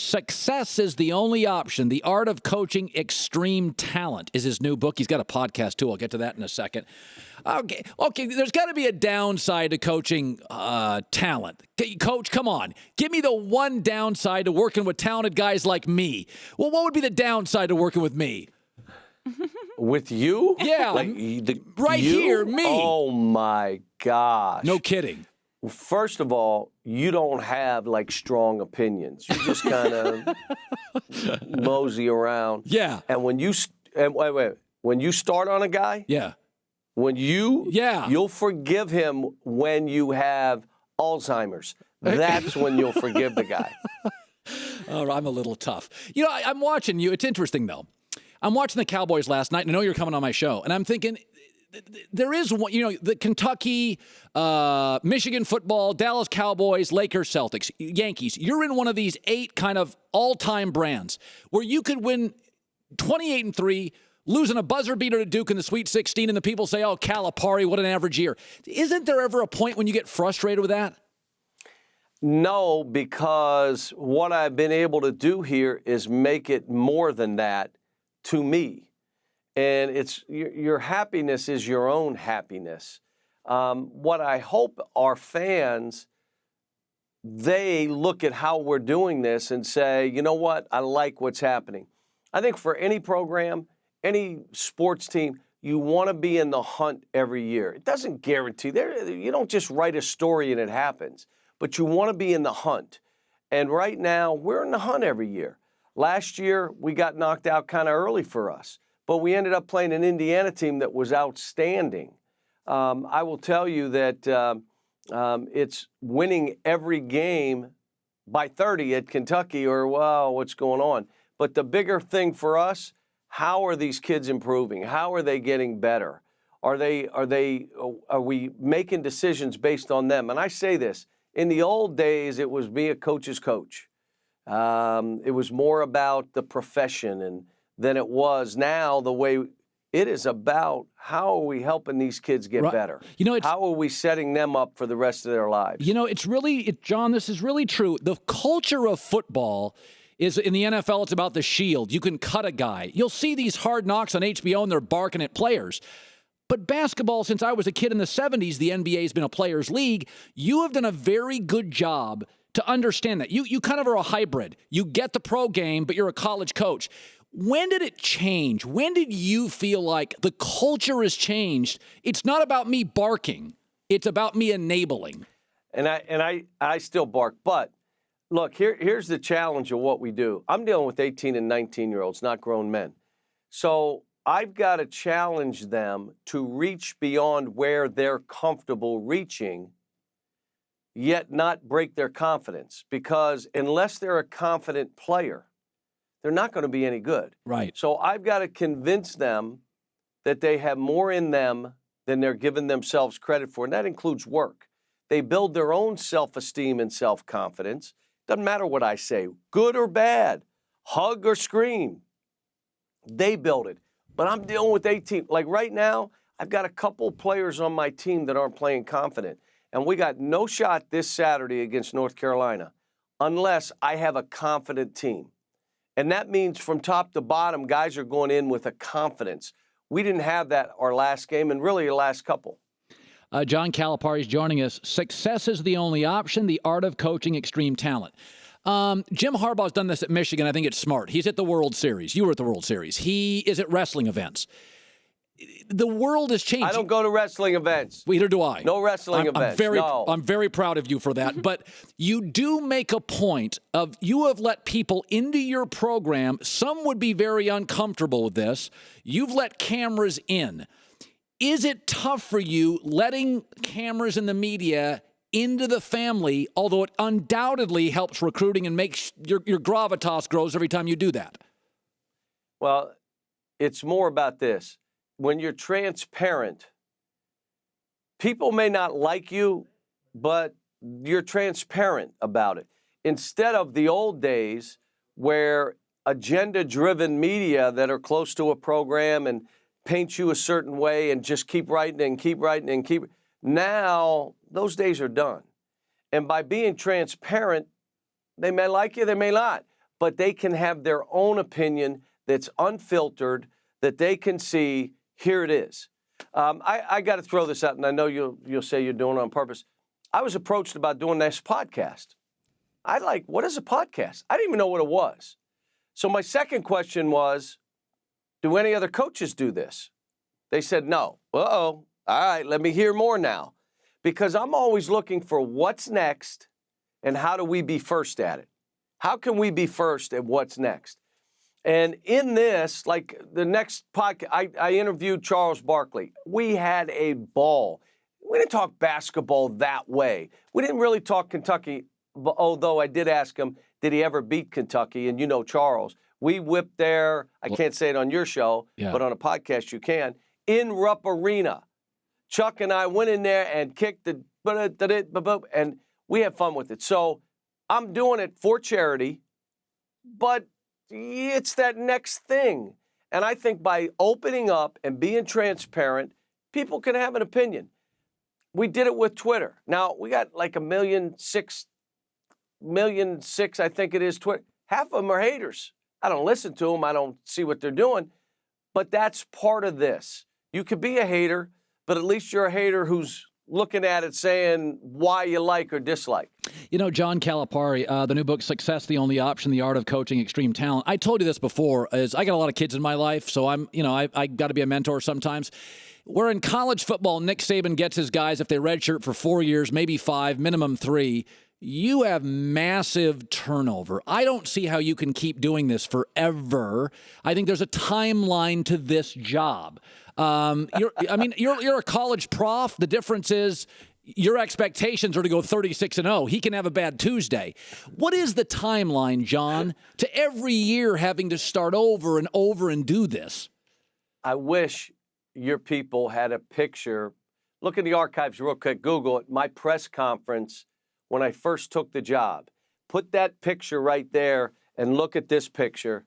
Success is the only option. The Art of Coaching Extreme Talent is his new book. He's got a podcast, too. I'll get to that in a second. Okay. There's got to be a downside to coaching talent. Coach, come on. Give me the one downside to working with talented guys like me. Well, what would be the downside to working with me? With you? Yeah. Right you? Here, me. Oh, my gosh. No kidding. First of all, you don't have, strong opinions. You just kind of mosey around. Yeah. And when you when you start on a guy, yeah. You'll forgive him when you have Alzheimer's. That's when you'll forgive the guy. Oh, I'm a little tough. I'm watching you. It's interesting, though. I'm watching the Cowboys last night, and I know you're coming on my show, and I'm thinking there is one, the Kentucky, Michigan football, Dallas Cowboys, Lakers, Celtics, Yankees. You're in one of these 8 kind of all-time brands where you could win 28-3, losing a buzzer beater to Duke in the Sweet 16, and the people say, oh, Calipari, what an average year. Isn't there ever a point when you get frustrated with that? No, because what I've been able to do here is make it more than that to me. And it's your happiness is your own happiness. What I hope our fans, they look at how we're doing this and say, you know what, I like what's happening. I think for any program, any sports team, you want to be in the hunt every year. It doesn't guarantee. You don't just write a story and it happens, but you want to be in the hunt. And right now, we're in the hunt every year. Last year, we got knocked out kind of early for us, but we ended up playing an Indiana team that was outstanding. I will tell you that it's winning every game by 30 at Kentucky or, wow, what's going on? But the bigger thing for us, how are these kids improving? How are they getting better? Are we making decisions based on them? And I say this, in the old days, it was be a coach's coach. It was more about the profession than it was now. The way it is about how are we helping these kids get better? How are we setting them up for the rest of their lives? John, this is really true. The culture of football is in the NFL. It's about the shield. You can cut a guy. You'll see these Hard Knocks on HBO, and they're barking at players. But basketball, since I was a kid in the 70s, the NBA has been a players' league. You have done a very good job to understand that. You kind of are a hybrid. You get the pro game, but you're a college coach. When did it change? When did you feel like the culture has changed? It's not about me barking. It's about me enabling. And I still bark. But look, here's the challenge of what we do. I'm dealing with 18 and 19-year-olds, not grown men. So I've got to challenge them to reach beyond where they're comfortable reaching, yet not break their confidence. Because unless they're a confident player, they're not going to be any good. Right. So I've got to convince them that they have more in them than they're giving themselves credit for, and that includes work. They build their own self-esteem and self-confidence. Doesn't matter what I say, good or bad, hug or scream. They build it. But I'm dealing with 18. Like right now, I've got a couple players on my team that aren't playing confident. And we got no shot this Saturday against North Carolina unless I have a confident team. And that means from top to bottom, guys are going in with a confidence. We didn't have that our last game and really the last couple. John Calipari is joining us. Success is the only option, the art of coaching extreme talent. Jim Harbaugh's done this at Michigan. I think it's smart. He's at the World Series. You were at the World Series. He is at wrestling events. The world has changed. I don't go to wrestling events. Well, either do I. No wrestling events. I'm very proud of you for that. But you do make a point of you have let people into your program. Some would be very uncomfortable with this. You've let cameras in. Is it tough for you letting cameras in the media into the family, although it undoubtedly helps recruiting and makes your gravitas grows every time you do that? Well, it's more about this. When you're transparent, people may not like you, but you're transparent about it. Instead of the old days where agenda-driven media that are close to a program and paint you a certain way and just keep writing and keep writing and keep. Now, those days are done. And by being transparent, they may like you, they may not. but they can have their own opinion that's unfiltered, that they can see, here it is. I got to throw this out, and I know you'll say you're doing it on purpose. I was approached about doing this podcast. What is a podcast? I didn't even know what it was. So my second question was, do any other coaches do this? They said no. Uh-oh. All right, let me hear more now. Because I'm always looking for what's next and how do we be first at it? How can we be first at what's next? And in this, like the next podcast, I interviewed Charles Barkley. We had a ball. We didn't talk basketball that way. We didn't really talk Kentucky, although I did ask him, did he ever beat Kentucky? And you know Charles. We whipped there, I can't say it on your show, but on a podcast you can, in Rupp Arena. Chuck and I went in there and kicked the, and we had fun with it. So I'm doing it for charity, but it's that next thing. And I think by opening up and being transparent, people can have an opinion. We did it with Twitter. Now, we got like 1.6 million, I think it is, Twitter. Half of them are haters. I don't listen to them. I don't see what they're doing. But that's part of this. You could be a hater, but at least you're a hater who's looking at it saying why you like or dislike. You know, John Calipari, the new book, Success, the Only Option, The Art of Coaching Extreme Talent. I told you this before, is I got a lot of kids in my life, so I got to be a mentor sometimes. Where in college football, Nick Saban gets his guys, if they redshirt for 4 years, maybe 5, minimum 3, you have massive turnover. I don't see how you can keep doing this forever. I think there's a timeline to this job. You're a college prof. The difference is your expectations are to go 36-0. He can have a bad Tuesday. What is the timeline, John, to every year having to start over and over and do this? I wish your people had a picture. Look in the archives real quick. Google it. My press conference when I first took the job. Put that picture right there and look at this picture.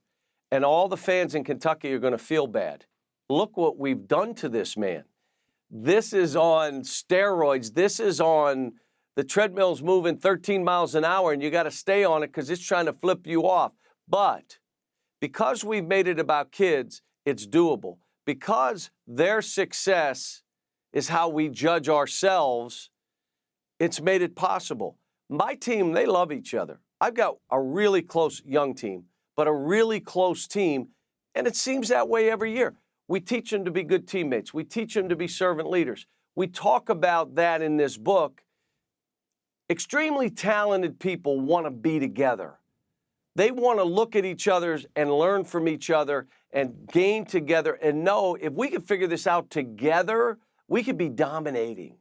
And all the fans in Kentucky are going to feel bad. Look what we've done to this man. This is on steroids. This is on the treadmill's moving 13 miles an hour, and you got to stay on it because it's trying to flip you off. But because we've made it about kids, it's doable. Because their success is how we judge ourselves, it's made it possible. My team, they love each other. I've got a really close young team, but a really close team, and it seems that way every year. We teach them to be good teammates. We teach them to be servant leaders. We talk about that in this book. Extremely talented people want to be together. They want to look at each other and learn from each other and gain together and know if we can figure this out together, we could be dominating.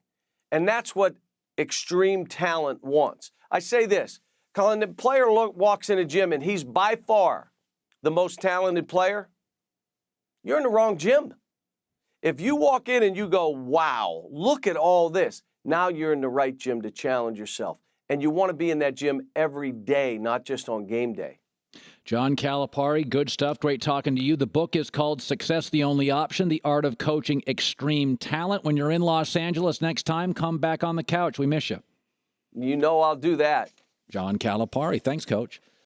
And that's what extreme talent wants. I say this, Colin, the player walks in a gym and he's by far the most talented player, you're in the wrong gym. If you walk in and you go, wow, look at all this, now you're in the right gym to challenge yourself. And you want to be in that gym every day, not just on game day. John Calipari, good stuff. Great talking to you. The book is called Success, the Only Option, The Art of Coaching Extreme Talent. When you're in Los Angeles next time, come back on the couch. We miss you. You know I'll do that. John Calipari. Thanks, Coach.